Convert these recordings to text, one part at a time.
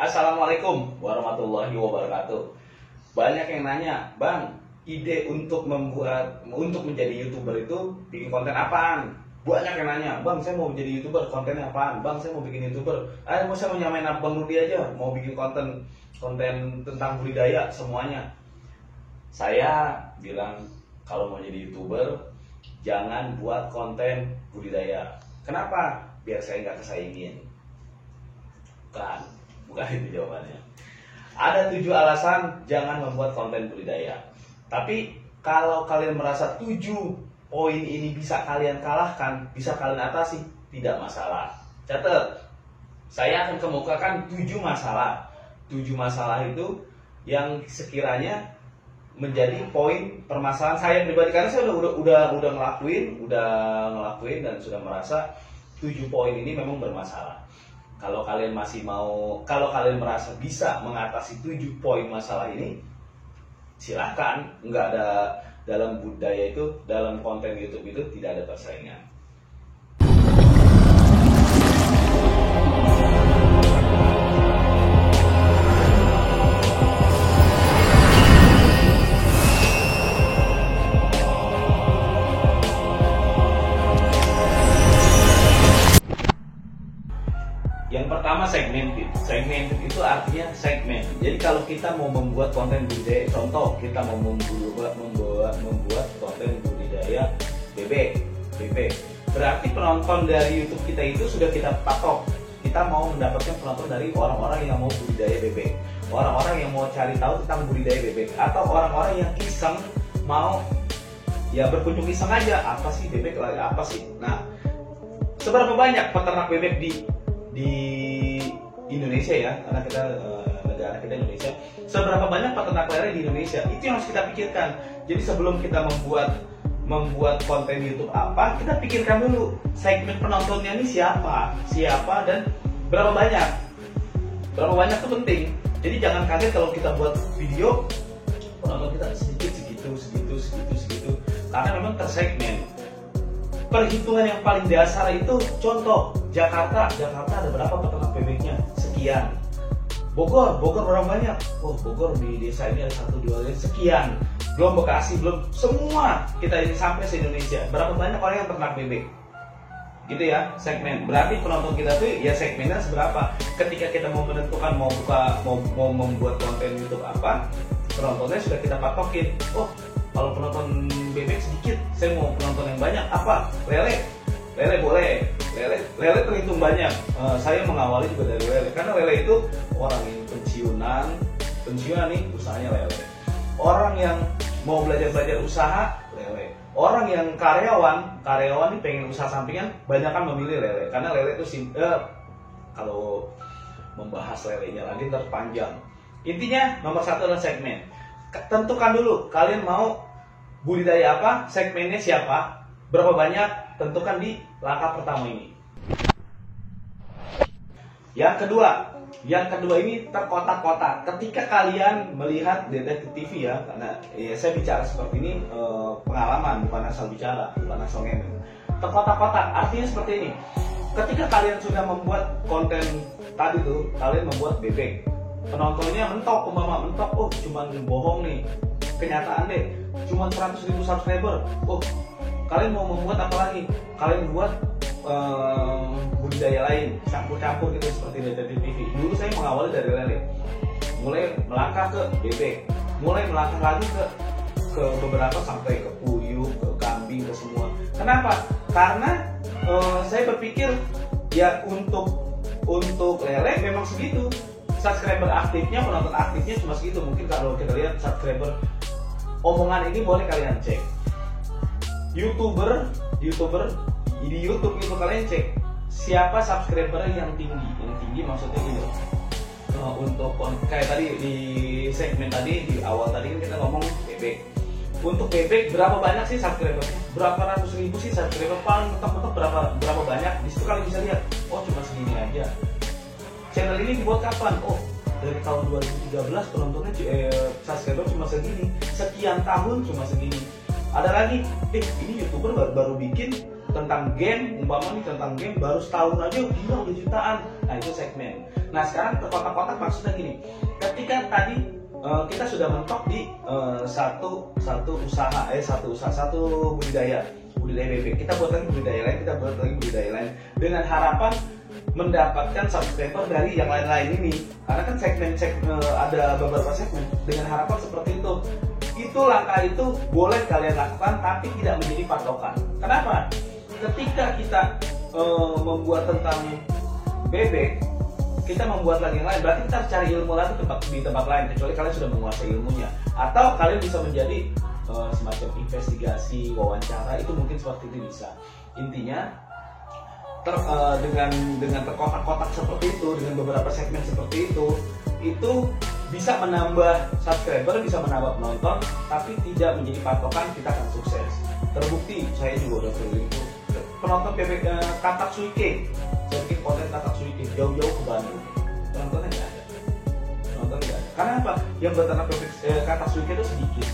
Assalamualaikum warahmatullahi wabarakatuh. Banyak yang nanya, Bang, ide untuk menjadi YouTuber itu bikin konten apaan? Banyak yang nanya, Bang, saya mau menjadi YouTuber, kontennya apaan? Bang, saya mau bikin YouTuber. Saya mau nyamain Bang Rudi aja, mau bikin konten tentang budidaya semuanya. Saya bilang kalau mau jadi YouTuber jangan buat konten budidaya. Kenapa? Biar saya nggak kesaingin. Bukan itu jawabannya. Ada 7 alasan jangan membuat konten budidaya. Tapi kalau kalian merasa 7 poin ini bisa kalian kalahkan, bisa kalian atasi, tidak masalah. Catat, saya akan kemukakan 7 masalah. 7 masalah itu yang sekiranya menjadi poin permasalahan saya pribadi, karena saya udah ngelakuin dan sudah merasa 7 poin ini memang bermasalah. Kalau kalian merasa bisa mengatasi 7 poin masalah ini, silahkan. Nggak ada, dalam budaya itu, dalam konten YouTube itu tidak ada persaingan. Yang pertama, segmented. Segmented itu artinya segmen. Jadi kalau kita mau membuat konten budidaya, contoh kita mau membuat konten budidaya bebek, berarti penonton dari YouTube kita itu sudah kita patok. Kita mau mendapatkan penonton dari orang-orang yang mau budidaya bebek, orang-orang yang mau cari tahu tentang budidaya bebek, atau orang-orang yang iseng mau berkunjung iseng aja, apa sih bebek, apa sih. Nah, seberapa banyak peternak bebek di Indonesia ya, karena kita negara kita Indonesia, seberapa banyak peternak lele di Indonesia, itu yang harus kita pikirkan. Jadi sebelum kita membuat konten YouTube apa, kita pikirkan dulu segmen penontonnya ini siapa dan berapa banyak itu penting. Jadi jangan kaget kalau kita buat video penonton kita sedikit, segitu, karena memang tersegmen. Perhitungan yang paling dasar itu, contoh Jakarta ada berapa peternak bebeknya? Sekian. Bogor berapa banyak? Oh, Bogor di desa ini ada 1-2 sekian. Belum Bekasi, belum semua kita ini sampai se-Indonesia. Berapa banyak orang yang ternak bebek? Gitu ya, segmen. Berarti penonton kita tuh ya segmennya seberapa. Ketika kita mau menentukan mau membuat konten YouTube apa, penontonnya sudah kita patokin. Oh, kalau penonton bebek sedikit, saya mau penonton yang banyak. Apa? Lele boleh. Lele terhitung banyak. Saya mengawali juga dari lele, karena lele itu orang yang pensiunan nih, usahanya lele. Orang yang mau belajar usaha, lele. Orang yang karyawan nih pengen usaha sampingan, banyak kan memilih lele, karena lele itu kalau membahas lelenya lagi terpanjang. Intinya nomor 1 adalah segmen. Tentukan dulu kalian mau budidaya apa, segmennya siapa, berapa banyak, tentukan di langkah pertama ini. Yang kedua ini terkotak-kotak. Ketika kalian melihat Detektif TV ya, karena saya bicara seperti ini pengalaman, bukan asal bicara, bukan asal ngomong. Terkotak-kotak artinya seperti ini. Ketika kalian sudah membuat konten tadi tuh, kalian membuat bebek, penontonnya mentok, oh cuman bohong nih, kenyataan deh, cuman 100.000 subscriber. Oh, kalian mau membuat apa lagi? Kalian buat budidaya lain, campur-campur gitu seperti Detektif TV. Dulu saya mengawali dari lele, mulai melangkah ke bebek, mulai melangkah lagi ke beberapa sampai ke puyuh, ke kambing, ke semua. Kenapa? Karena saya berpikir ya untuk lele memang segitu. Subscriber aktifnya, penonton aktifnya cuma segitu. Mungkin kalau kita lihat subscriber, omongan ini boleh kalian cek. YouTuber di YouTube itu kalian cek siapa subscriber yang tinggi maksudnya gitu. Untuk kayak tadi di segmen tadi di awal tadi kan kita ngomong bebek. Untuk bebek berapa banyak sih subscribernya? Berapa ratus ribu sih subscriber? Paling mentok-mentok berapa banyak? Di situ kalian bisa lihat. Oh, cuma segini aja. Channel ini dibuat kapan? Oh, dari tahun 2013 penontonnya subscriber cuma segini. Sekian tahun cuma segini. Ada lagi, ini YouTuber baru bikin tentang game, umpama nih tentang game baru setahun aja gila udah jutaan. Nah, itu segmen. Nah sekarang terkotak-kotak maksudnya gini, ketika tadi kita sudah mentok di satu budidaya bebek, kita buat lagi budidaya lain dengan harapan mendapatkan subscriber dari yang lain-lain ini, karena kan ada beberapa segmen dengan harapan seperti itu. Langkah itu boleh kalian lakukan, tapi tidak menjadi patokan. Kenapa? Ketika kita membuat tentang bebek, kita membuat lagi yang lain, berarti kita harus cari ilmu lagi di tempat lain, kecuali kalian sudah menguasai ilmunya, atau kalian bisa menjadi semacam investigasi, wawancara, itu mungkin seperti itu bisa. Intinya dengan terkotak-kotak seperti itu, dengan beberapa segmen seperti itu bisa menambah subscriber, bisa menambah penonton, tapi tidak menjadi patokan kita akan sukses. Terbukti, saya juga udah keliling tuh penonton bebek katak suike, saya bikin konten katak suike jauh-jauh ke Bandung, penontonnya nggak ada. Karena apa? Yang beternak bebek katak suike itu sedikit.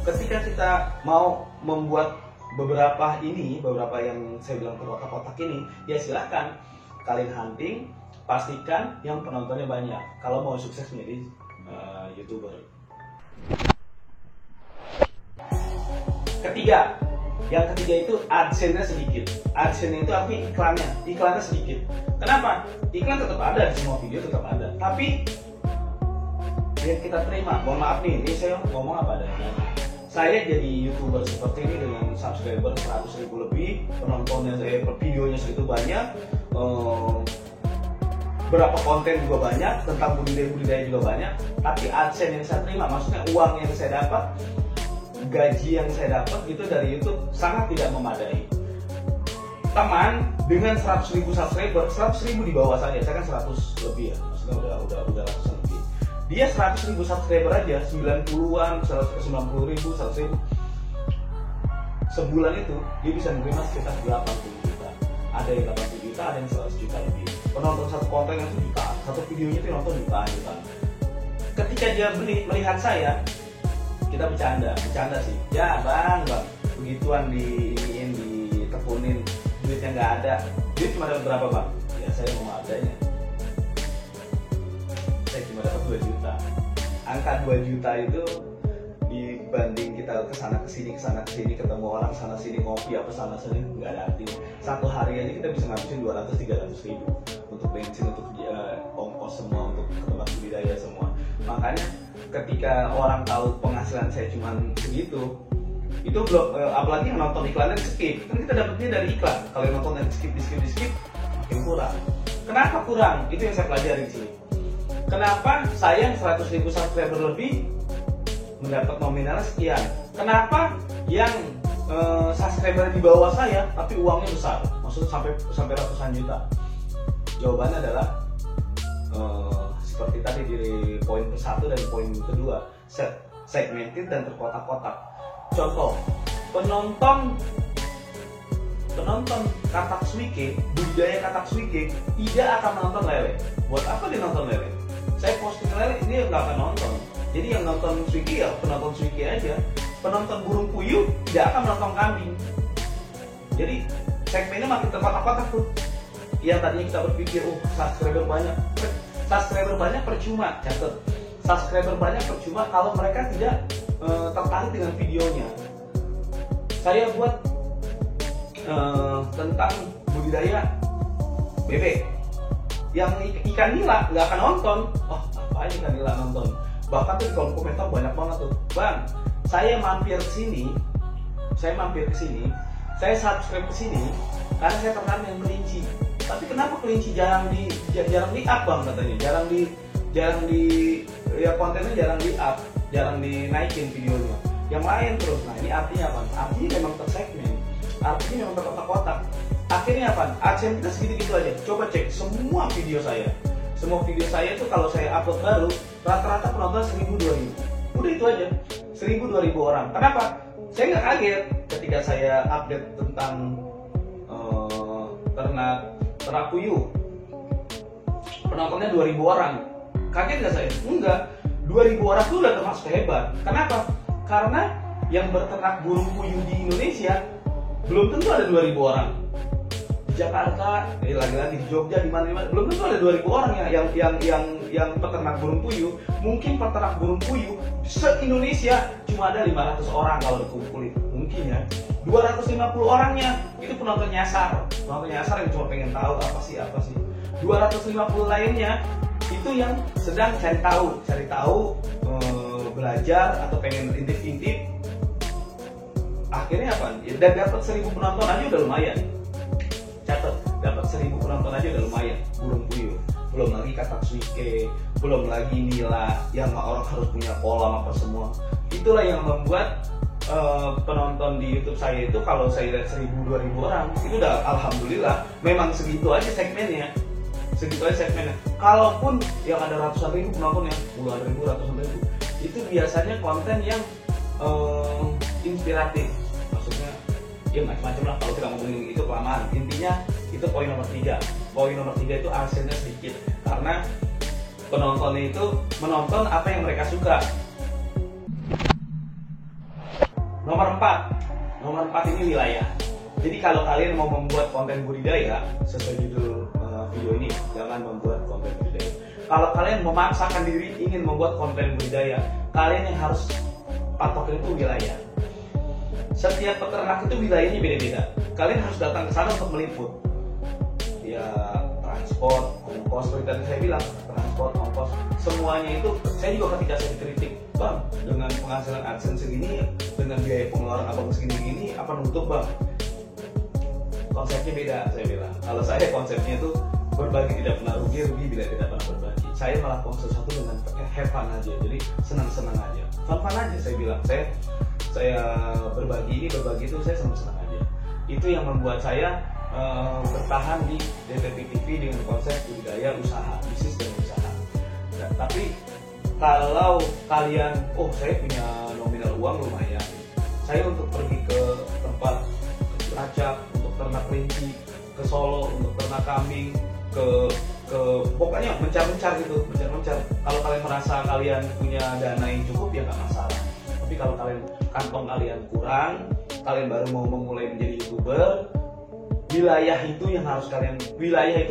Ketika kita mau membuat beberapa yang saya bilang kotak-kotak ini, ya silahkan kalian hunting, pastikan yang penontonnya banyak kalau mau sukses menjadi YouTuber. Yang ketiga itu AdSense-nya sedikit. AdSense itu artinya iklannya sedikit. Kenapa? Iklan tetap ada di semua video, tetap ada, tapi yang kita terima, mohon maaf nih, ini saya ngomong apa adanya. Saya jadi YouTuber seperti ini dengan subscriber 100.000 lebih, penontonnya videonya segitu banyak, berapa konten juga banyak, tentang budidaya juga banyak, tapi AdSense yang saya terima, maksudnya uang yang saya dapat, gaji yang saya dapat itu dari YouTube sangat tidak memadai. Teman dengan 100.000 subscriber, 100.000 di bawah saya kan 100 lebih ya, maksudnya udah ratusan lebih. Dia 100.000 subscriber aja, 90-an, 90.000, 100.000 sebulan itu dia bisa menerima sekitar 80 juta. Ada yang 80 juta, ada yang 100 juta lebih. Penonton satu konten yang 1 juta, satu videonya itu nonton jutaan. Ketika dia melihat saya, kita bercanda sih. Ya bang, begituan ditekunin, duitnya nggak ada. Duit cuma dapat berapa bang? Ya saya mau adanya. Saya cuma dapat 2 juta. Angka 2 juta itu dibanding kita kesana kesini ketemu orang sana sini ngopi apa sana sini nggak ada artinya. Satu hari aja kita bisa ngabisin 200-300 ribu untuk bensin, untuk ongkos semua, untuk ke tempat budidaya semua. Makanya ketika orang tahu penghasilan saya cuma segitu, itu belum apalagi yang nonton iklannya di skip, kan kita dapetnya dari iklan. Kalau yang nonton yang di skip makin kurang. Kenapa kurang? Itu yang saya pelajari di sini. Kenapa saya yang 100.000 subscriber lebih mendapat nominalnya sekian? Kenapa yang subscriber di bawah saya tapi uangnya besar, maksudnya sampai ratusan juta? Jawabannya adalah seperti tadi di poin ke-1 dan poin kedua, segmented dan terkotak-kotak. Contoh, penonton katak suike, budidaya katak suike tidak akan menonton lele. Buat apa dia nonton lele? Saya posting lele, dia nggak akan nonton. Jadi yang nonton suike ya penonton suike aja. Penonton burung puyuh tidak akan menonton kambing. Jadi segmennya makin terkotak-kotak tuh. Yang tadinya kita berpikir, subscriber banyak percuma, catat. Subscriber banyak percuma kalau mereka tidak tertarik dengan videonya. Saya buat tentang budidaya bebek. Yang ikan nila nggak akan nonton. Oh, apa ikan nila nonton? Bahkan tuh di kolom komentar banyak banget tuh, bang, saya mampir ke sini, saya subscribe ke sini karena saya tertarik dengan kelinci. Tapi kenapa kelinci jarang di up bang katanya, jarang di ya kontennya jarang di up, jarang dinaikin videonya. Yang lain terus. Nah ini artinya apa? Artinya memang tersegmen, artinya memang terkotak-kotak. Akhirnya apa? AdSense kita segitu-gitu aja. Coba cek semua video saya. Semua video saya itu kalau saya upload baru, rata-rata penonton 1.000-2.000. Udah itu aja, 1.000-2.000 orang. Kenapa? Saya nggak kaget ketika saya update tentang ternak puyuh. Penontonnya 2.000 orang. Kaget nggak saya? Enggak. 2.000 orang itu udah termasuk hebat. Kenapa? Karena yang berternak burung puyuh di Indonesia belum tentu ada 2.000 orang. Jakarta, lagi-lagi di Jogja, di mana-mana, belum tentu ada 2000 orang yang peternak burung puyuh. Mungkin peternak burung puyuh se-Indonesia cuma ada 500 orang kalau dikumpulin. Mungkin ya. 250 orangnya itu penonton nyasar yang cuma pengen tahu apa sih. 250 lainnya itu yang sedang cari tahu, belajar atau pengen intip-intip. Akhirnya apa? Dan dapat 1000 penonton aja udah lumayan. Catat, dapat 1000 penonton aja udah lumayan. Burung puyuh, belum lagi katak suike, belum lagi nila yang orang harus punya kolam apa semua. Itulah yang membuat penonton di YouTube saya itu kalau saya lihat 1000-2000 orang itu udah alhamdulillah. Memang segitu aja segmennya. Kalaupun yang ada ratusan ribu penonton, ya puluhan ribu, ratusan ribu, itu biasanya konten yang inspiratif. Maksudnya ya macam-macam lah, kalau kita ngomongin itu kelamaan. Intinya itu poin nomor 3 itu aksennya sedikit, karena penontonnya itu menonton apa yang mereka suka. Nomor 4 ini wilayah. Jadi kalau kalian mau membuat konten budidaya sesuai judul video ini, jangan membuat konten budidaya. Kalau kalian memaksakan diri ingin membuat konten budidaya, kalian yang harus patokin itu wilayah. Setiap peternak itu wilayahnya beda-beda. Kalian harus datang ke sana untuk meliput. Ya transport, ongkos, seperti tadi saya bilang, transport, ongkos, semuanya itu. Saya juga ketika saya dikritik, bang, dengan penghasilan AdSense segini, dengan biaya pengeluaran abang segini-gini, apa nutup bang? Konsepnya beda, saya bilang. Kalau saya konsepnya itu berbagi tidak pernah rugi bila tidak pernah berbagi. Saya melakukan sesuatu dengan have fun aja, jadi senang-senang aja, fun aja. Saya bilang, saya berbagi itu saya senang-senang aja. Itu yang membuat saya bertahan di DTP TV dengan konsep budidaya usaha, bisnis dan usaha. Nah, tapi kalau kalian, saya punya nominal uang lumayan, saya untuk pergi ke tempat Cilacap untuk ternak kelinci, ke Solo untuk ternak kambing, ke pokoknya mencar gitu, mencar. Kalau kalian merasa kalian punya dana yang cukup ya nggak masalah. Tapi kalau kantong kalian kurang, kalian baru mau memulai menjadi YouTuber, wilayah itu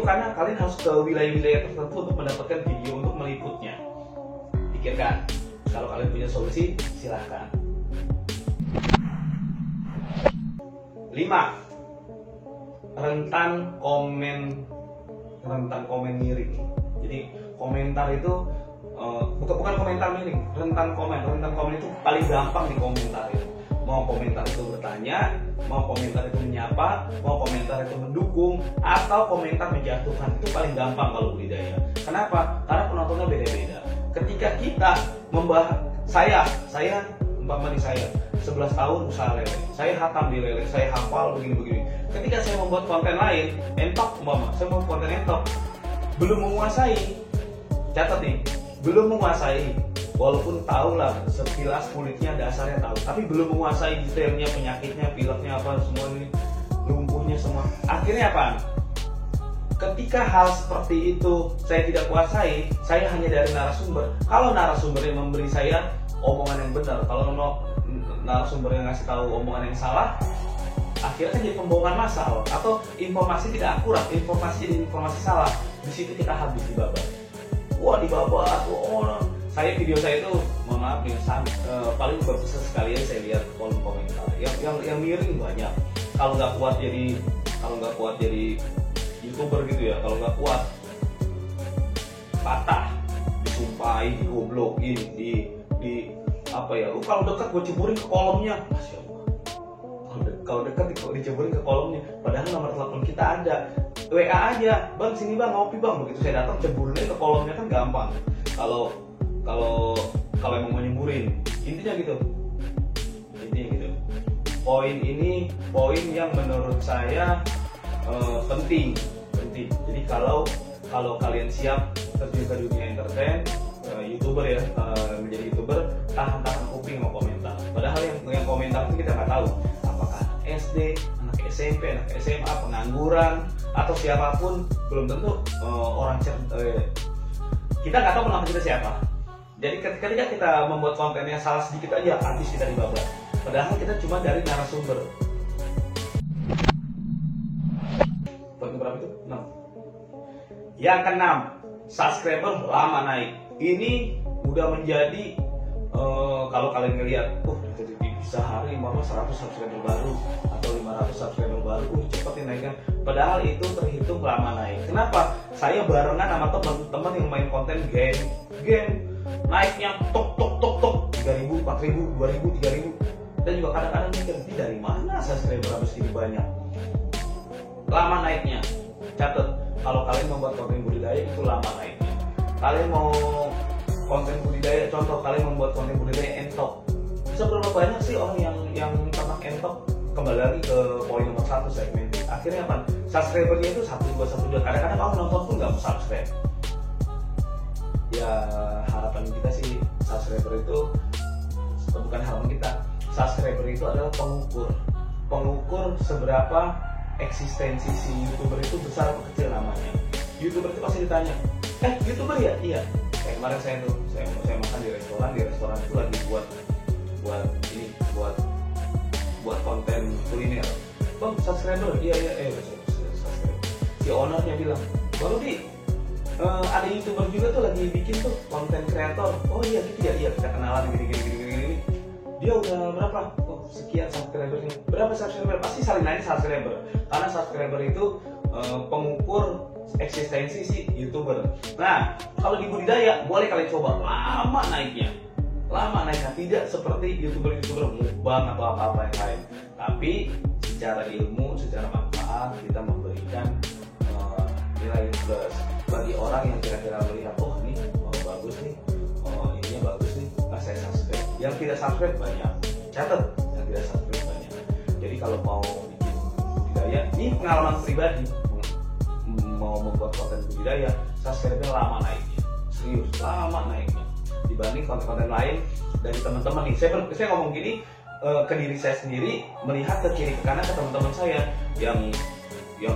karena kalian harus ke wilayah-wilayah tertentu untuk mendapatkan video untuk meliputnya. Pikirkan, kalau kalian punya solusi silahkan. 5. Rentan komen miring. Jadi komentar itu bukan komentar miring, rentan komen itu paling gampang dikomentarin. Mau komentar itu bertanya, mau komentar itu menyapa, mau komentar itu mendukung, atau komentar menjatuhkan, itu paling gampang kalau budidaya. Kenapa? Karena penontonnya beda-beda. Ketika kita membahas, saya umpama nih, saya 11 tahun usaha lele, saya hatam di lele, saya hafal begini-begini. Ketika saya membuat konten lain, entok umpama, saya membuat konten entok, belum menguasai, catat nih, belum menguasai, walaupun tahu lah sekilas kulitnya dasarnya tahu, tapi belum menguasai detailnya, penyakitnya, pileknya apa, semua ini, lumpuhnya semua. Akhirnya apa? Ketika hal seperti itu saya tidak kuasai, saya hanya dari narasumber. Kalau narasumbernya memberi saya omongan yang benar, kalau narasumber yang ngasih tahu omongan yang salah, akhirnya kan jadi pembohongan massal atau informasi tidak akurat, informasi salah. Di situ kita habis dibabat. Wah, dibabat. Video saya itu, mohon maaf nih, paling bagus sekali saya lihat kolom komentar. Yang miring banyak. Kalau nggak kuat jadi YouTuber gitu ya, kalau nggak kuat patah, disumpahin, digoblokin, di apa ya, kalau dekat gue ceburin ke kolomnya, Masya Allah. Kalau dekat diceburin ke kolomnya, padahal nomor telepon kita ada, WA aja, bang sini bang, ngopi bang, begitu saya datang ceburinnya ke kolomnya kan gampang. Kalau emang mau nyeburin, intinya gitu. Poin ini poin yang menurut saya penting. Jadi kalau kalian siap terjun ke dunia entertain, YouTuber ya, menjadi YouTuber, tahan kuping sama komentar. Padahal yang komentar itu kita nggak tahu apakah SD, anak SMP, anak SMA, pengangguran, atau siapapun, belum tentu orang kita nggak tahu nama kita siapa. Jadi ketika kita membuat kontennya salah sedikit aja, habis kita dibabat. Padahal kita cuma dari narasumber. Yang keenam, subscriber lama naik. Ini udah menjadi kalau kalian ngelihat, sehari 100 subscriber baru atau 500 subscriber baru, cepet naiknya. Padahal itu terhitung lama naik. Kenapa? Saya barengan sama teman-teman yang main konten game, naiknya tok 3.000, 4.000, 2.000, 3.000. Dan juga kadang-kadang mikir, ini dari mana subscriber habis ini banyak? Lama naiknya. Catat, kalau kalian membuat konten budidaya itu lama naiknya. Kalian mau konten budidaya, contoh kalian membuat konten budidaya entok, seberapa banyak sih orang yang ternak entok? Kembali lagi ke poin nomor 1, segmen. Akhirnya apa? Subscribernya itu 1, 2, 1, 2. Kadang-kadang orang nonton pun nggak mau subscribe. Ya harapan kita sih subscriber itu, bukan harapan kita, subscriber itu adalah pengukur seberapa eksistensi si YouTuber itu besar atau kecil namanya. YouTuber itu pasti ditanya, YouTuber ya? Iya. Kayak kemarin saya makan di restoran itu lagi buat konten kuliner. Bang, subscriber? Iya, subscriber. Si ownernya bilang, baru ada YouTuber juga tuh lagi bikin tuh konten kreator. Oh iya gitu ya, iya kita kenalan gini. Dia udah berapa? Oh sekian subscribernya. Berapa subscriber? Pasti saling nanya subscriber. Karena subscriber itu pengukur eksistensi si YouTuber. Nah, kalau di budidaya boleh kalian coba lama naiknya, tidak seperti YouTuber mukbang atau apa-apa yang lain. Tapi secara ilmu, secara manfaat kita memberikan nilai plus bagi orang yang kira-kira melihat, oh ini bagus nih, ininya bagus nih, saya subscribe. Yang tidak subscribe banyak, catat, yang tidak subscribe banyak. Jadi kalau mau bikin budidaya, ini pengalaman pribadi, mau membuat konten budidaya, subscribe-nya lama naiknya, serius lama naiknya dibanding konten-konten lain dari teman-teman nih. Saya ngomong gini ke diri saya sendiri, melihat ke kiri ke kanan ke teman-teman saya yang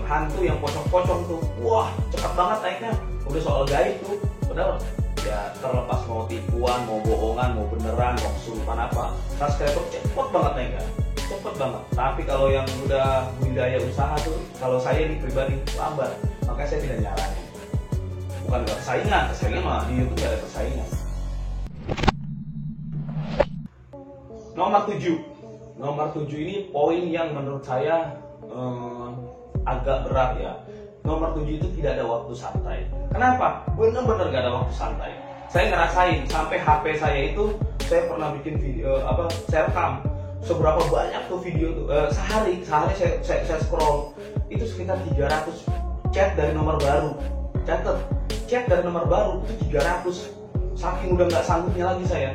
hantu, yang pocong-pocong tuh, wah cepat banget naiknya, udah soal gaib tuh. Padahal ya terlepas mau tipuan, mau bohongan, mau beneran, mau kesurupan apa, subscriber cepet banget naiknya, cepet banget. Tapi kalau yang udah budidaya usaha tuh, kalau saya di pribadi lambat, makanya saya tidak nyaranin. Bukan gak persaingan mah di YouTube gak ada persaingan. Nomor 7 ini poin yang menurut saya agak berat ya. Nomor 7 itu tidak ada waktu santai. Kenapa? Bener-bener gak ada waktu santai. Saya ngerasain sampai HP saya itu, saya pernah bikin video saya rekam seberapa banyak tuh video tuh, sehari saya scroll itu sekitar 300 chat dari nomor baru. Catat, chat dari nomor baru itu 300. Saking udah nggak sanggupnya lagi saya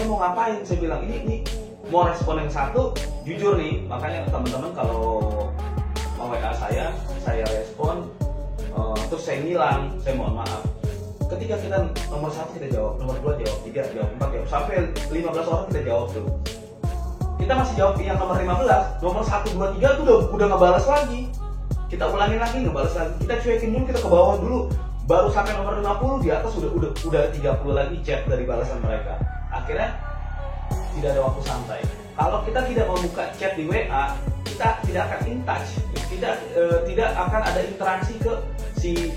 mau ngapain? Saya bilang ini mau respon yang satu, jujur nih, makanya teman-teman kalau mau WA saya respon, terus saya ngilang, saya mohon maaf. Ketika kita nomor 1 kita jawab, nomor 2 jawab, 3 jawab, 4 jawab, sampai 15 orang kita jawab tuh. Kita masih jawab yang nomor 15, nomor 1, 2, 3 tuh udah ngebalas lagi. Kita ulangin lagi, ngebalas lagi. Kita cuekin dulu, kita ke bawah dulu. Baru sampai nomor 50 di atas udah 30 lagi chat dari balasan mereka. Akhirnya tidak ada waktu santai. Kalau kita tidak membuka chat di WA, kita tidak akan in touch, tidak akan ada interaksi ke si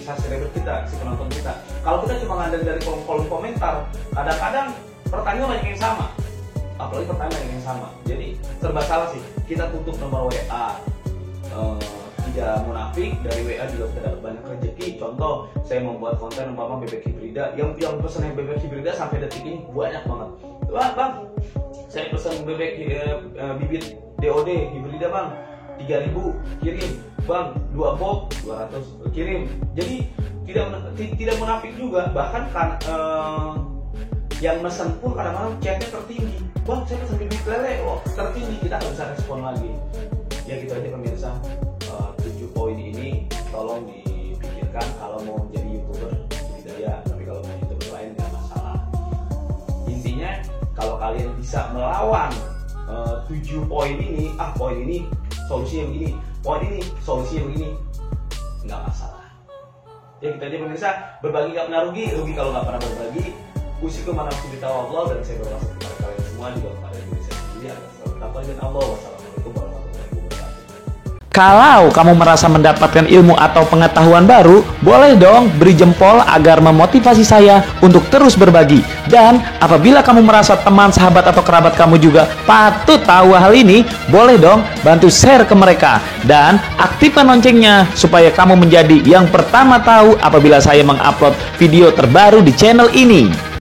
subscriber kita, si penonton kita. Kalau kita cuma ngandalin dari kolom komentar, kadang-kadang pertanyaan banyak yang sama, apalagi pertanyaan yang sama. Jadi serba salah sih. Kita tutup nomor WA, tidak munafik, dari WA juga kita dapat banyak rezeki. Contoh, saya membuat konten umpama bebek hibrida, yang pesannya bebek hibrida sampai detik ini banyak banget. Wah bang, saya pesan bebek bibit DOD hibrida bang, 3.000 kirim bang, 2 box 200 kirim. Jadi tidak munafik juga. Bahkan kan yang mesen pun kadang-kadang chatnya tertinggi, bang saya pesan bibit lele, tertinggi, kita nggak bisa respon lagi. Ya gitu aja pemirsa. 7 poin ini tolong dipikirkan kalau mau menjadi YouTuber budidaya. Tapi kalau mau YouTuber lain nggak masalah. Intinya kalau kalian bisa melawan 7 poin ini, poin ini solusi yang begini, poin ini solusi yang begini, nggak masalah. Ya gitu aja pemirsa. Berbagi nggak pernah rugi kalau nggak pernah berbagi. Usikum mana kita Allah, dan saya berdoa kepada kalian semua juga kepada diri saya sendiri agar selalu takwa dengan Allah. Wassalamualaikum warahmatullahi wabarakatuh. Kalau kamu merasa mendapatkan ilmu atau pengetahuan baru, boleh dong beri jempol agar memotivasi saya untuk terus berbagi. Dan apabila kamu merasa teman, sahabat, atau kerabat kamu juga patut tahu hal ini, boleh dong bantu share ke mereka. Dan aktifkan loncengnya supaya kamu menjadi yang pertama tahu apabila saya mengupload video terbaru di channel ini.